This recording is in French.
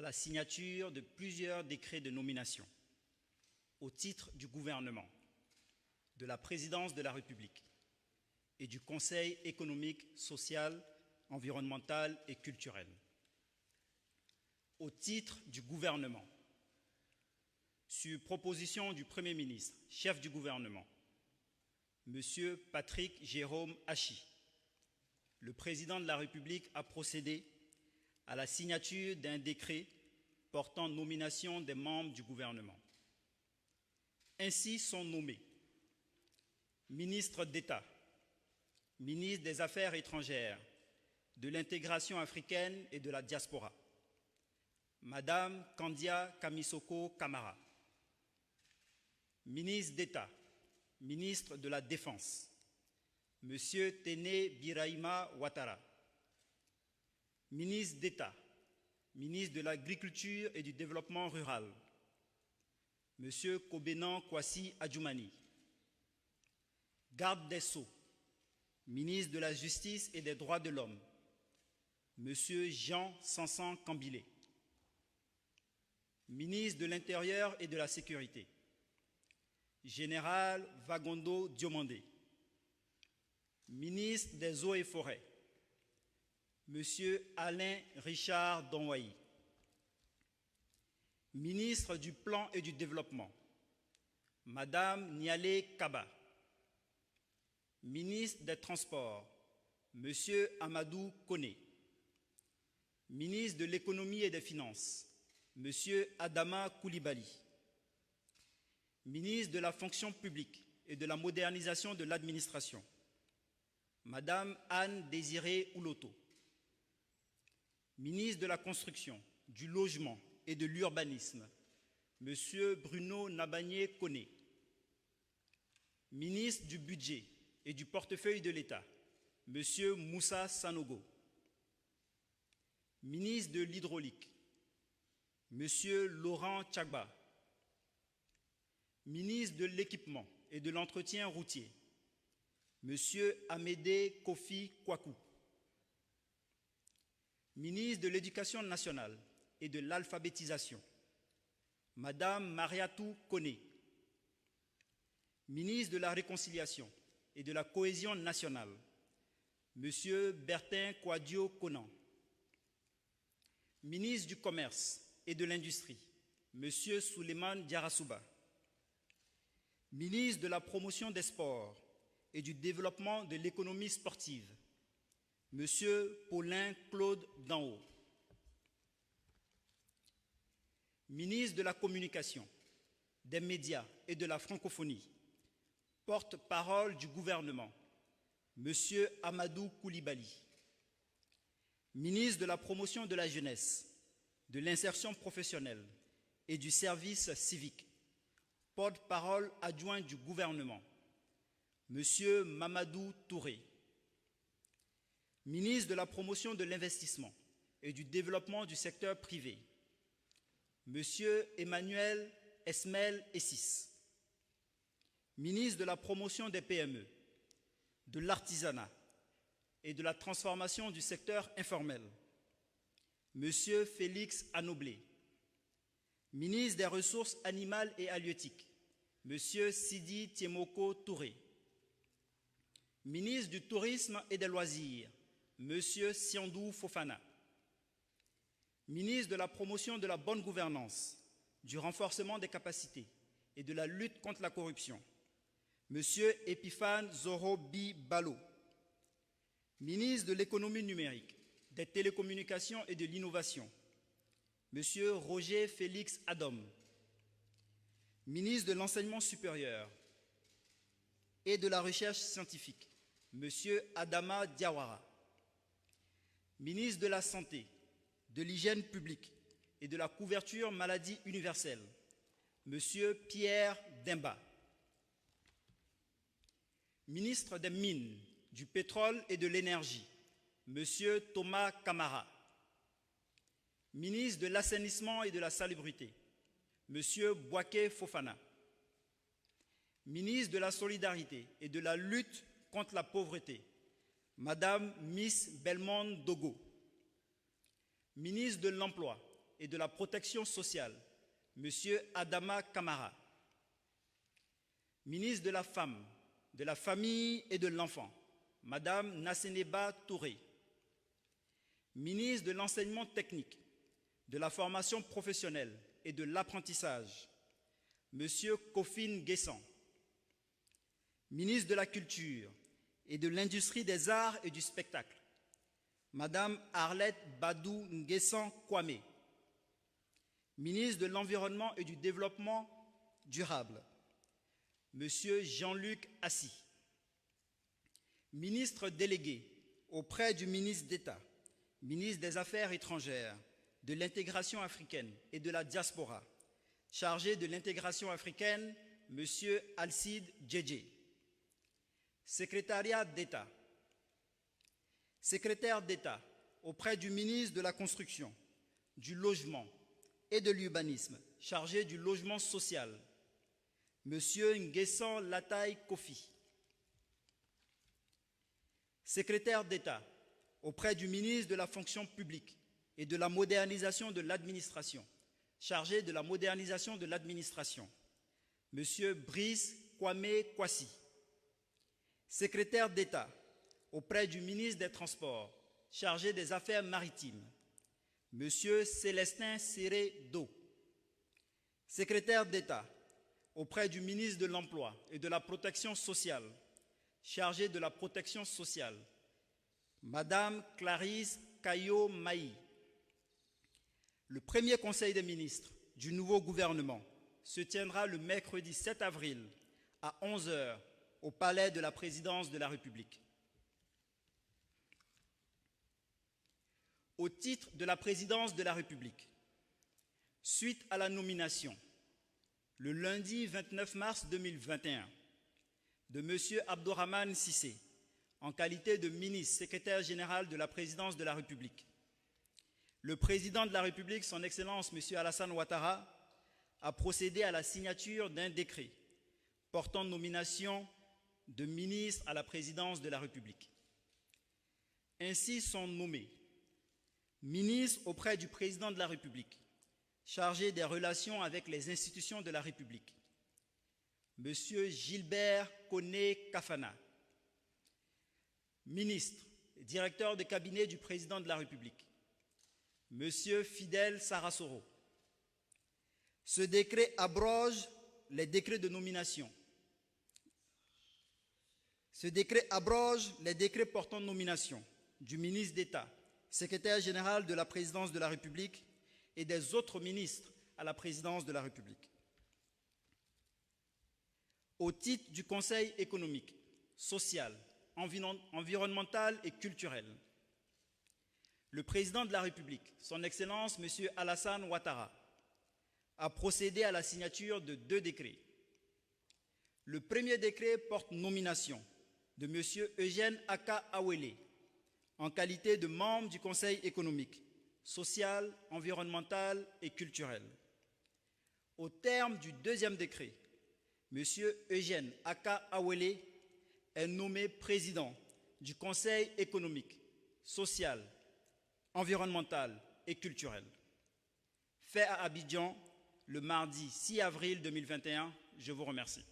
à la signature de plusieurs décrets de nomination au titre du gouvernement, de la présidence de la République et du Conseil économique, social, environnemental et culturel. Au titre du gouvernement, sur proposition du Premier ministre, chef du gouvernement, M. Patrick Jérôme Hachi, le président de la République a procédé à la signature d'un décret portant nomination des membres du gouvernement. Ainsi sont nommés ministre d'État, ministre des Affaires étrangères, de l'intégration africaine et de la diaspora, Madame Kandia Kamisoko Kamara, ministre d'État, ministre de la Défense, Monsieur Téné Birahima Ouattara, ministre d'État, ministre de l'Agriculture et du Développement rural, Monsieur Kobenan Kwasi Adjoumani, garde des Sceaux, ministre de la Justice et des Droits de l'Homme, Monsieur Jean Sansan Kambilé, ministre de l'Intérieur et de la Sécurité, Général Vagondo Diomandé, ministre des Eaux et Forêts, Monsieur Alain Richard Donwayi, ministre du Plan et du Développement, Madame Nialé Kaba, ministre des Transports, Monsieur Amadou Koné, ministre de l'Économie et des Finances, Monsieur Adama Koulibaly, ministre de la Fonction publique et de la modernisation de l'administration, Madame Anne Désirée Ouloto, ministre de la Construction, du Logement et de l'Urbanisme, Monsieur Bruno Nabagné-Koné, ministre du Budget et du Portefeuille de l'État, Monsieur Moussa Sanogo, ministre de l'Hydraulique, Monsieur Laurent Tchagba, ministre de l'Équipement et de l'Entretien routier, Monsieur Amédé Kofi Kwaku, ministre de l'Éducation nationale et de l'Alphabétisation, Madame Mariatou Koné, ministre de la Réconciliation et de la Cohésion nationale, Monsieur Bertin Kouadio Konan, ministre du Commerce et de l'Industrie, Monsieur Souleymane Diarasouba, ministre de la Promotion des Sports et du Développement de l'économie sportive, Monsieur Paulin Claude Danhaut, ministre de la Communication, des Médias et de la Francophonie, porte-parole du gouvernement, Monsieur Amadou Koulibaly, ministre de la Promotion de la Jeunesse, de l'Insertion professionnelle et du Service civique, porte-parole adjoint du gouvernement, Monsieur Mamadou Touré, ministre de la Promotion de l'Investissement et du Développement du secteur privé, Monsieur Emmanuel Esmel Essis, ministre de la Promotion des PME, de l'Artisanat et de la Transformation du secteur informel, Monsieur Félix Anoblé, ministre des Ressources animales et halieutiques, Monsieur Sidi Tiemoko Touré, ministre du Tourisme et des Loisirs, Monsieur Siandou Fofana, ministre de la Promotion de la bonne gouvernance, du renforcement des capacités et de la lutte contre la corruption, Monsieur Epiphane Zorobi Balo, ministre de l'Économie numérique, des Télécommunications et de l'Innovation, Monsieur Roger Félix Adom, ministre de l'Enseignement supérieur et de la Recherche scientifique, Monsieur Adama Diawara, ministre de la Santé, de l'Hygiène publique et de la couverture maladie universelle, Monsieur Pierre Demba, ministre des Mines, du Pétrole et de l'Énergie, Monsieur Thomas Camara, ministre de l'Assainissement et de la Salubrité, Monsieur Bouaké Fofana, ministre de la Solidarité et de la lutte contre la pauvreté, Madame Miss Belmond Dogo, ministre de l'Emploi et de la Protection sociale, M. Adama Kamara. Ministre de la Femme, de la Famille et de l'Enfant, Mme Nasseneba Touré. Ministre de l'Enseignement technique, de la formation professionnelle et de l'apprentissage, M. Kofin Guessan. Ministre de la Culture et de l'Industrie des Arts et du Spectacle, Mme Arlette Badou Nguessan Kwame. Ministre de l'Environnement et du Développement durable, M. Jean-Luc Assis. Ministre délégué auprès du ministre d'État, ministre des Affaires étrangères, de l'intégration africaine et de la diaspora, chargé de l'intégration africaine, M. Alcide Djedje. Secrétariat d'État. Secrétaire d'État auprès du ministre de la Construction, du Logement et de l'Urbanisme, chargé du logement social, M. Nguessan Lataï Kofi. Secrétaire d'État auprès du ministre de la Fonction publique et de la modernisation de l'administration, chargé de la modernisation de l'administration, M. Brice Kwame Kwasi. Secrétaire d'État auprès du ministre des Transports, chargé des Affaires maritimes, M. Célestin Serré-Do. Secrétaire d'État auprès du ministre de l'Emploi et de la Protection sociale, chargé de la protection sociale, Madame Clarisse Kayo-Maï. Le premier Conseil des ministres du nouveau gouvernement se tiendra le mercredi 7 avril à 11 h au Palais de la Présidence de la République. Au titre de la Présidence de la République, suite à la nomination, le lundi 29 mars 2021, de M. Abdourahmane Cissé, en qualité de ministre secrétaire général de la Présidence de la République, le Président de la République, son Excellence M. Alassane Ouattara, a procédé à la signature d'un décret portant nomination de ministres à la Présidence de la République. Ainsi sont nommés ministres auprès du Président de la République, chargé des relations avec les institutions de la République, M. Gilbert Koné Kafana, ministre, directeur de cabinet du Président de la République, M. Fidel Sarasoro. Ce décret abroge les décrets de nomination. Ce décret abroge les décrets portant nomination du ministre d'État, secrétaire général de la Présidence de la République et des autres ministres à la Présidence de la République. Au titre du Conseil économique, social, environnemental et culturel, le Président de la République, son Excellence M. Alassane Ouattara, a procédé à la signature de 2 décrets. Le premier décret porte nomination de M. Eugène Aka Awele en qualité de membre du Conseil économique, social, environnemental et culturel. Au terme du deuxième décret, M. Eugène Aka Awele est nommé président du Conseil économique, social, environnemental et culturel. Fait à Abidjan le mardi 6 avril 2021. Je vous remercie.